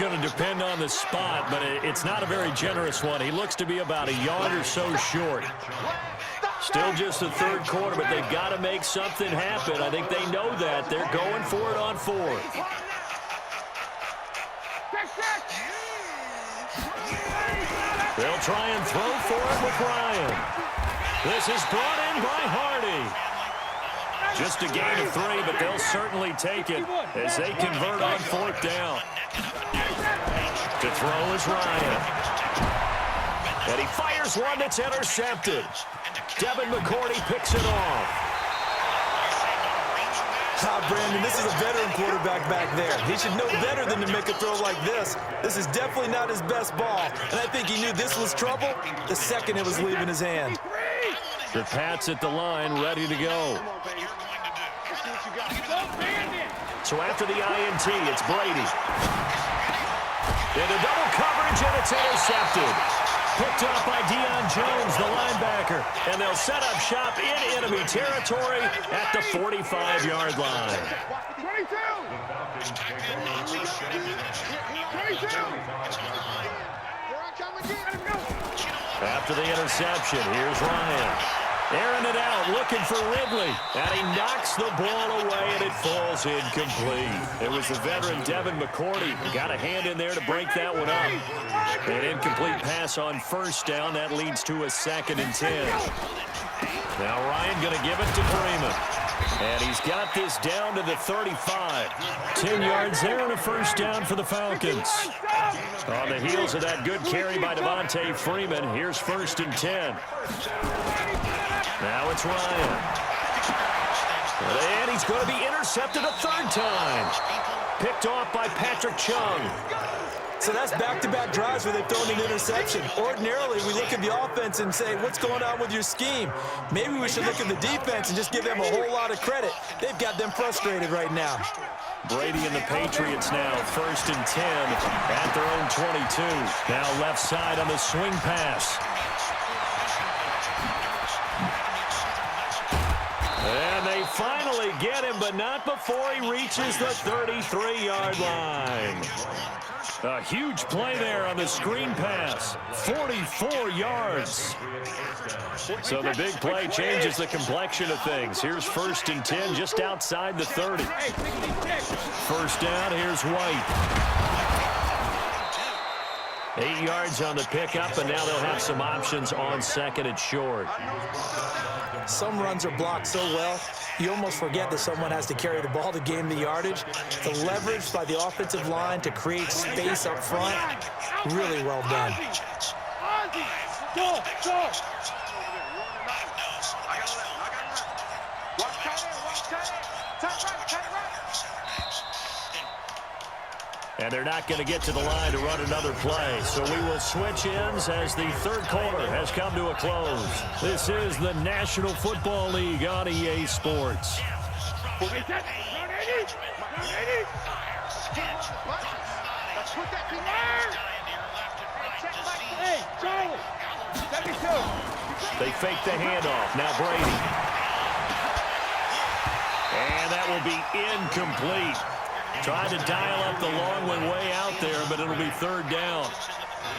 Going to depend on the spot, but it's not a very generous one. He looks to be about a yard or so short. Still just the third quarter, but they've got to make something happen. I think they know that. They're going for it on fourth. They'll try and throw for it with Ryan. This is brought in by Hardy. Just a gain of 3, but they'll certainly take it as they convert on fourth down. To throw is Ryan. And he fires one that's intercepted. Devin McCourty picks it off. Brandon, this is a veteran quarterback back there. He should know better than to make a throw like this. This is definitely not his best ball. And I think he knew this was trouble the second it was leaving his hand. The Pats at the line, ready to go. So after the INT, it's Brady. Into double coverage, and it's intercepted. Picked up by Deion Jones, the linebacker. And they'll set up shop in enemy territory at the 45-yard line. 22. After the interception, here's Ryan. Airing it out, looking for Ridley. And he knocks the ball away, and it falls incomplete. It was the veteran Devin McCourty who got a hand in there to break that one up. An incomplete pass on first down. That leads to a 2nd and 10. Now Ryan going to give it to Freeman. And he's got this down to the 35. 10 yards there and a first down for the Falcons. On the heels of that good carry by Devontae Freeman, here's 1st and 10. Now it's Ryan. And he's going to be intercepted a 3rd time. Picked off by Patrick Chung. So that's back-to-back drives where they've thrown an interception. Ordinarily, we look at the offense and say, what's going on with your scheme? Maybe we should look at the defense and just give them a whole lot of credit. They've got them frustrated right now. Brady and the Patriots now 1st and 10 at their own 22. Now left side on the swing pass. And they finally get him, but not before he reaches the 33-yard line. A huge play there on the screen pass. 44 yards. So the big play changes the complexion of things. Here's 1st and 10 just outside the 30. First down, here's White. 8 yards on the pickup, and now they'll have some options on 2nd and short. Some runs are blocked so well, you almost forget that someone has to carry the ball to gain the yardage. The leverage by the offensive line to create space up front, really well done. And they're not going to get to the line to run another play. So we will switch ends as the 3rd quarter has come to a close. This is the National Football League on EA Sports. They fake the handoff. Now Brady. And that will be incomplete. Tried to dial up the long one way out there, but it'll be 3rd down.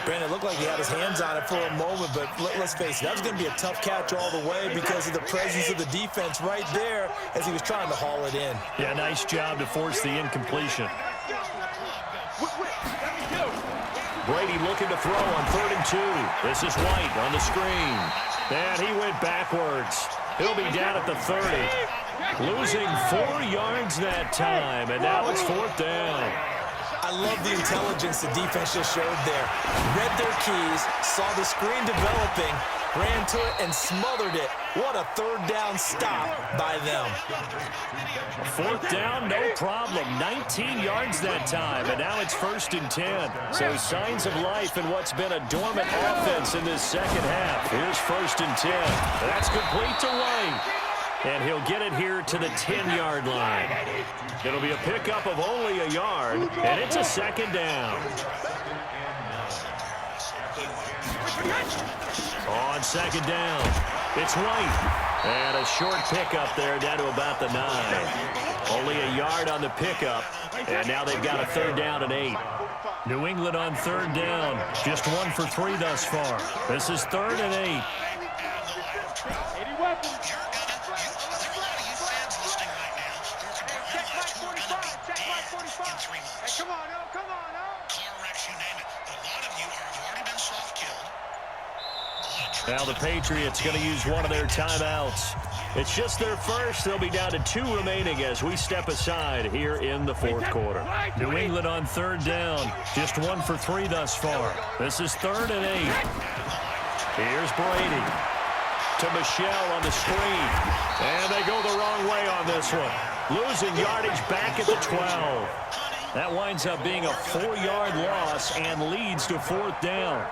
Brandon, it looked like he had his hands on it for a moment, but let's face it, that was going to be a tough catch all the way because of the presence of the defense right there as he was trying to haul it in. Yeah, nice job to force the incompletion. Brady looking to throw on 3rd and 2. This is White on the screen. And he went backwards. He'll be down at the 30. Losing 4 yards that time, and now it's 4th down. I love the intelligence the defense just showed there. Read their keys, saw the screen developing, ran to it, and smothered it. What a 3rd down stop by them. 4th down, no problem. 19 yards that time, and now it's 1st and 10. So signs of life in what's been a dormant offense in this 2nd half. Here's 1st and 10. That's complete to White. And he'll get it here to the 10-yard line. It'll be a pickup of only a yard, and it's a 2nd down. On 2nd down, it's White. And a short pickup there down to about the 9. Only a yard on the pickup. And now they've got a 3rd down and 8. New England on 3rd down. Just 1 for 3 thus far. This is 3rd and 8. Now the Patriots going to use one of their timeouts. It's just their first. They'll be down to 2 remaining as we step aside here in the 4th quarter. New England on 3rd down. Just 1 for 3 thus far. This is 3rd and 8. Here's Brady to Michelle on the screen. And they go the wrong way on this one. Losing yardage back at the 12. That winds up being a 4-yard loss and leads to 4th down.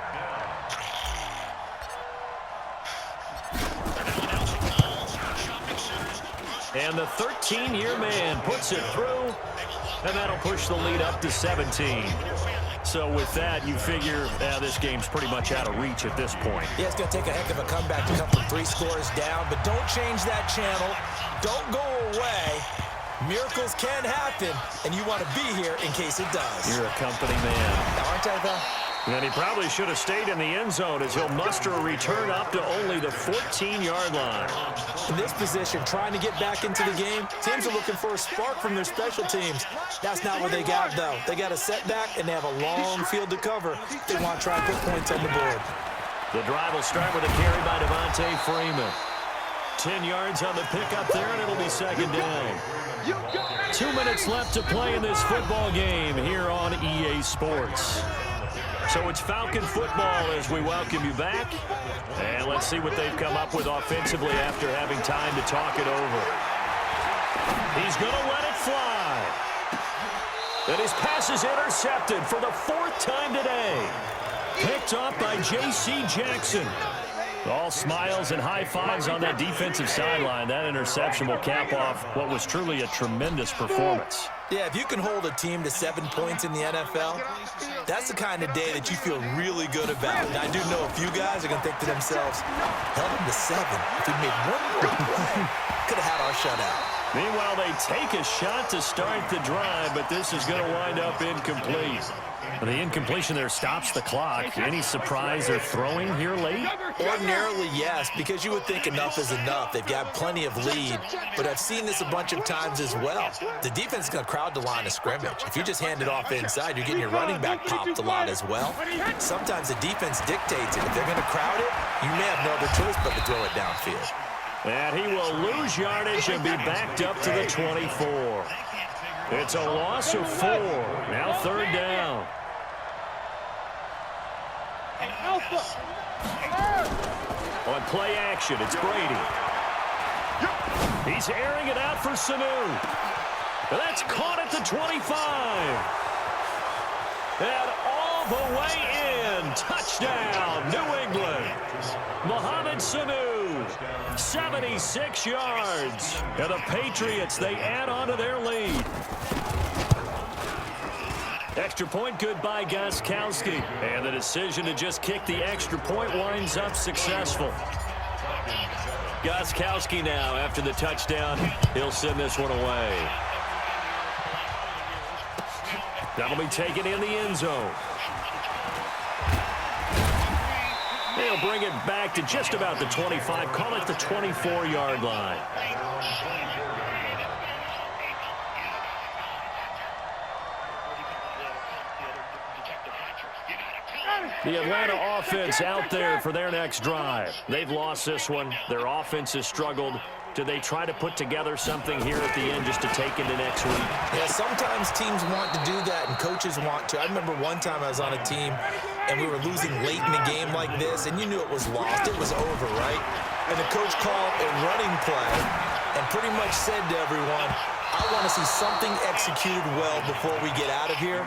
And the 13-year man puts it through, and that'll push the lead up to 17. So with that, you figure this game's pretty much out of reach at this point. Yeah, it's going to take a heck of a comeback to come from 3 scores down, but don't change that channel. Don't go away. Miracles can happen, and you want to be here in case it does. You're a company man. Aren't I, though? And he probably should have stayed in the end zone as he'll muster a return up to only the 14-yard line. In this position, trying to get back into the game, teams are looking for a spark from their special teams. That's not what they got, though. They got a setback, and they have a long field to cover. They want to try and put points on the board. The drive will start with a carry by Devontae Freeman. 10 yards on the pickup there, and it'll be 2nd down. 2 minutes left to play in this football game here on EA Sports. So it's Falcon football as we welcome you back. And let's see what they've come up with offensively after having time to talk it over. He's going to let it fly. And his pass is intercepted for the 4th time today. Picked up by J.C. Jackson. All smiles and high fives on that defensive sideline. That interception will cap off what was truly a tremendous performance. Yeah, if you can hold a team to 7 points in the NFL, that's the kind of day that you feel really good about. And I do know a few guys are going to think to themselves, held them to 7. If we made one more play, could have had our shutout. Meanwhile, they take a shot to start the drive, but this is going to wind up incomplete. The incompletion there stops the clock. Any surprise they're throwing here late? Ordinarily, yes, because you would think enough is enough. They've got plenty of lead, but I've seen this a bunch of times as well. The defense is going to crowd the line of scrimmage. If you just hand it off inside, you're getting your running back popped a lot as well. Sometimes the defense dictates it. If they're going to crowd it, you may have no other choice but to throw it downfield. And he will lose yardage and be backed up to the 24. It's a loss of 4. Now 3rd down. On play action, it's Brady. He's airing it out for Sanu. That's caught at the 25. And all the way in. Touchdown, New England. Mohamed Sanu, 76 yards. And the Patriots, they add on to their lead. Extra point good by Gostkowski. And the decision to just kick the extra point winds up successful. Gostkowski now, after the touchdown, he'll send this one away. That'll be taken in the end zone. They'll bring it back to just about the 25. Call it the 24-yard line. The Atlanta offense out there for their next drive. They've lost this one. Their offense has struggled. Do they try to put together something here at the end just to take into next week? Yeah, sometimes teams want to do that and coaches want to. I remember one time I was on a team and we were losing late in a game like this, and you knew it was lost. It was over, right? And the coach called a running play and pretty much said to everyone, I want to see something executed well before we get out of here.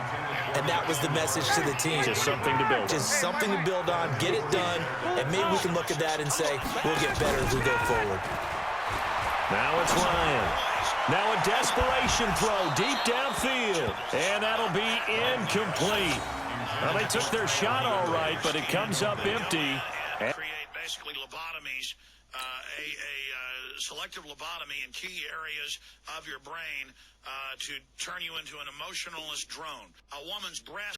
And that was the message to the team. Just something to build on. Just something to build on, get it done, and maybe we can look at that and say, we'll get better as we go forward. Now it's Ryan. Now a desperation throw deep downfield. And that'll be incomplete. Well, they took their shot all right, but it comes up empty. Create basically lobotomies, a selective lobotomy in key areas of your brain to turn you into an emotionalist drone. A woman's breast